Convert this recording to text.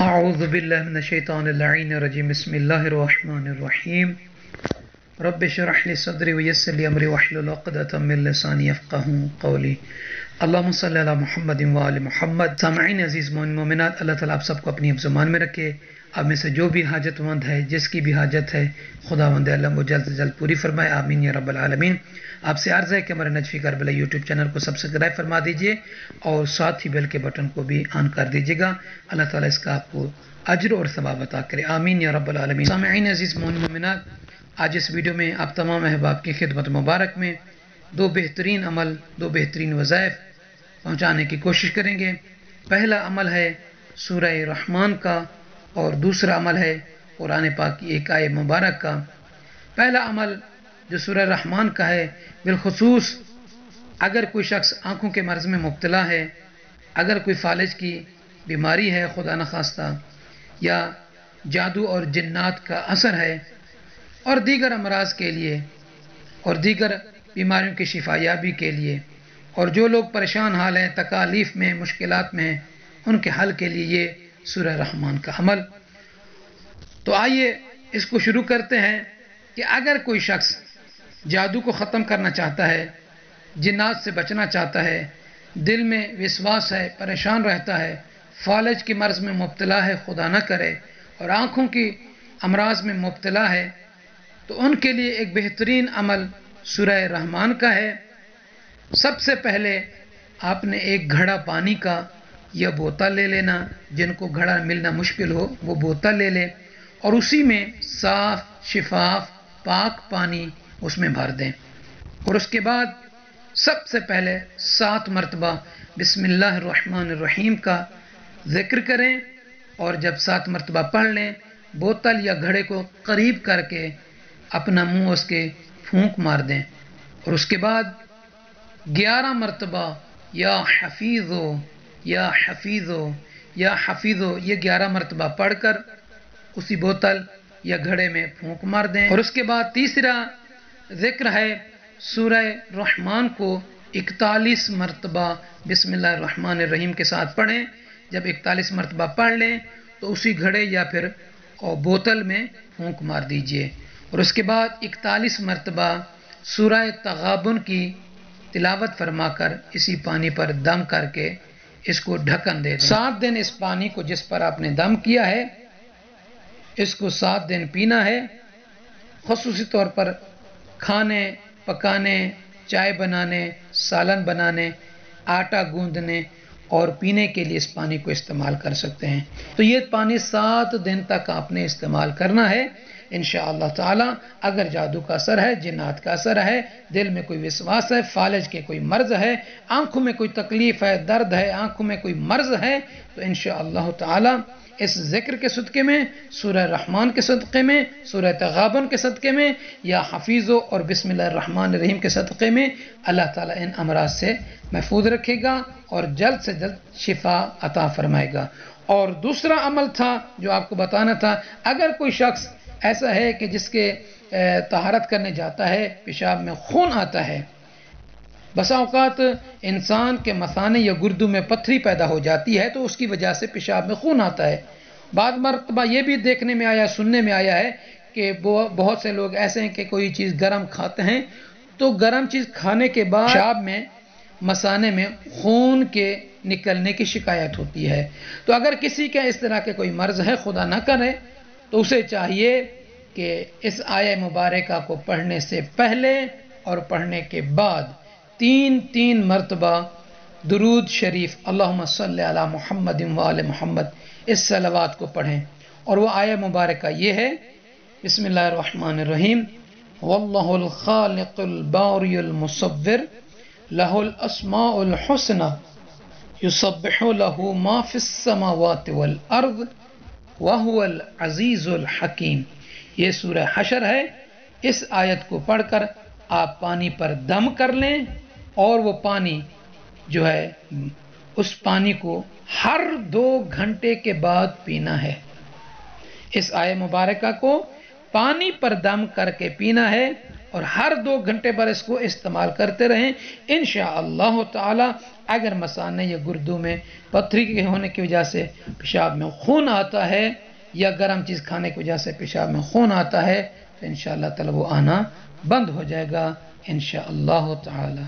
اعوذ باللہ من الشیطان اللعین الرجیم بسم اللہ الرحمن الرحیم رب اشرح لی صدری ویسر لی امری واحلل عقدۃ من لسانی یفقهوا قولی اللہم صلی علی محمد وآل محمد۔ سامعین عزیز مومنات، اللہ تعالیٰ آپ سب کو اپنی زبان میں رکھے۔ آپ میں سے جو بھی حاجت مند ہے، جس کی بھی حاجت ہے، خداوند عالم وہ جلد سے جلد پوری فرمائے، آمین یا رب العالمین۔ آپ سے عرض ہے کہ ہمارے نجفی کربلا یوٹیوب چینل کو سبسکرائب فرما دیجئے اور ساتھ ہی بیل کے بٹن کو بھی آن کر دیجئے گا۔ اللہ تعالیٰ اس کا آپ کو اجر اور ثواب عطا کرے، آمین یا رب العالمین۔ سامعین عزیز مومنات، آج اس ویڈیو میں آپ تمام احباب کی خدمت مبارک میں دو بہترین عمل، دو بہترین وظائف پہنچانے کی کوشش کریں گے۔ پہلا عمل ہے سورہ رحمان کا اور دوسرا عمل ہے قرآن پاک کی ایک آیت مبارک کا۔ پہلا عمل جو سورہ رحمان کا ہے، بالخصوص اگر کوئی شخص آنکھوں کے مرض میں مبتلا ہے، اگر کوئی فالج کی بیماری ہے خدا نخواستہ، یا جادو اور جنات کا اثر ہے، اور دیگر امراض کے لیے اور دیگر بیماریوں کی شفا یابی کے لیے، اور جو لوگ پریشان حال ہیں، تکالیف میں، مشکلات میں ہیں، ان کے حل کے لیے یہ سورہ رحمان کا عمل۔ تو آئیے اس کو شروع کرتے ہیں کہ اگر کوئی شخص جادو کو ختم کرنا چاہتا ہے، جنات سے بچنا چاہتا ہے، دل میں وسواس ہے، پریشان رہتا ہے، فالج کی مرض میں مبتلا ہے، خدا نہ کرے، اور آنکھوں کی امراض میں مبتلا ہے، تو ان کے لیے ایک بہترین عمل سورہ رحمان کا ہے۔ سب سے پہلے آپ نے ایک گھڑا پانی کا یا بوتل لے لینا، جن کو گھڑا ملنا مشکل ہو وہ بوتل لے لے، اور اسی میں صاف شفاف پاک پانی اس میں بھر دیں، اور اس کے بعد سب سے پہلے 7 مرتبہ بسم اللہ الرحمن الرحیم کا ذکر کریں، اور جب 7 مرتبہ پڑھ لیں، بوتل یا گھڑے کو قریب کر کے اپنا منہ اس کے پھونک مار دیں، اور اس کے بعد 11 مرتبہ یا حفیظو یا حفیظو یا حفیظو یہ 11 مرتبہ پڑھ کر اسی بوتل یا گھڑے میں پھونک مار دیں، اور اس کے بعد تیسرا ذکر ہے سورہ رحمان کو 41 مرتبہ بسم اللہ الرحمن الرحیم کے ساتھ پڑھیں۔ جب 41 مرتبہ پڑھ لیں تو اسی گھڑے یا پھر بوتل میں پھونک مار دیجئے، اور اس کے بعد 41 مرتبہ سورہ تغابن کی تلاوت فرما کر اسی پانی پر دم کر کے اس کو ڈھکن دے دیں۔ 7 دن اس پانی کو جس پر آپ نے دم کیا ہے، اس کو 7 دن پینا ہے۔ خصوصی طور پر کھانے پکانے، چائے بنانے، سالن بنانے، آٹا گوندنے اور پینے کے لیے اس پانی کو استعمال کر سکتے ہیں۔ تو یہ پانی 7 دن تک آپ نے استعمال کرنا ہے انشاءاللہ تعالی۔ اگر جادو کا اثر ہے، جنات کا اثر ہے، دل میں کوئی وسواس ہے، فالج کے کوئی مرض ہے، آنکھوں میں کوئی تکلیف ہے، درد ہے، آنکھوں میں کوئی مرض ہے، تو انشاءاللہ تعالی اس ذکر کے صدقے میں، سورہ رحمان کے صدقے میں، سورہ تغابن کے صدقے میں، یا حفیظو اور بسم اللہ الرحمن الرحیم کے صدقے میں اللہ تعالیٰ ان امراض سے محفوظ رکھے گا اور جلد سے جلد شفا عطا فرمائے گا۔ اور دوسرا عمل تھا جو آپ کو بتانا تھا، اگر کوئی شخص ایسا ہے کہ جس کے طہارت کرنے جاتا ہے، پیشاب میں خون آتا ہے، بسا اوقات انسان کے مثانے یا گردوں میں پتھری پیدا ہو جاتی ہے تو اس کی وجہ سے پیشاب میں خون آتا ہے۔ بعض مرتبہ یہ بھی دیکھنے میں آیا، سننے میں آیا ہے کہ بہت سے لوگ ایسے ہیں کہ کوئی چیز گرم کھاتے ہیں تو گرم چیز کھانے کے بعد پیشاب میں، مثانے میں خون کے نکلنے کی شکایت ہوتی ہے۔ تو اگر کسی کا اس طرح کے کوئی مرض ہے، خدا نہ کرے، تو اسے چاہیے کہ اس آیہ مبارکہ کو پڑھنے سے پہلے اور پڑھنے کے بعد 3 مرتبہ درود شریف اللہم صلی علی محمد وآل محمد اس صلوات کو پڑھیں، اور وہ آیہ مبارکہ یہ ہے بسم اللہ الرحمن الرحیم واللہ الخالق الباری المصور لہ الاسماء الحسنى یسبح لہ ما فی السماوات والارض وہو العزیز الحکیم۔ یہ سورہ حشر ہے۔ اس آیت کو پڑھ کر آپ پانی پر دم کر لیں، اور وہ پانی جو ہے اس پانی کو ہر 2 گھنٹے کے بعد پینا ہے۔ اس آیت مبارکہ کو پانی پر دم کر کے پینا ہے، اور ہر 2 گھنٹے پر اس کو استعمال کرتے رہیں انشاءاللہ تعالی. اگر مثانے یا گردوں میں پتھری کے ہونے کی وجہ سے پیشاب میں خون آتا ہے یا گرم چیز کھانے کی وجہ سے پیشاب میں خون آتا ہے تو انشاءاللہ تعالی وہ آنا بند ہو جائے گا انشاءاللہ تعالی.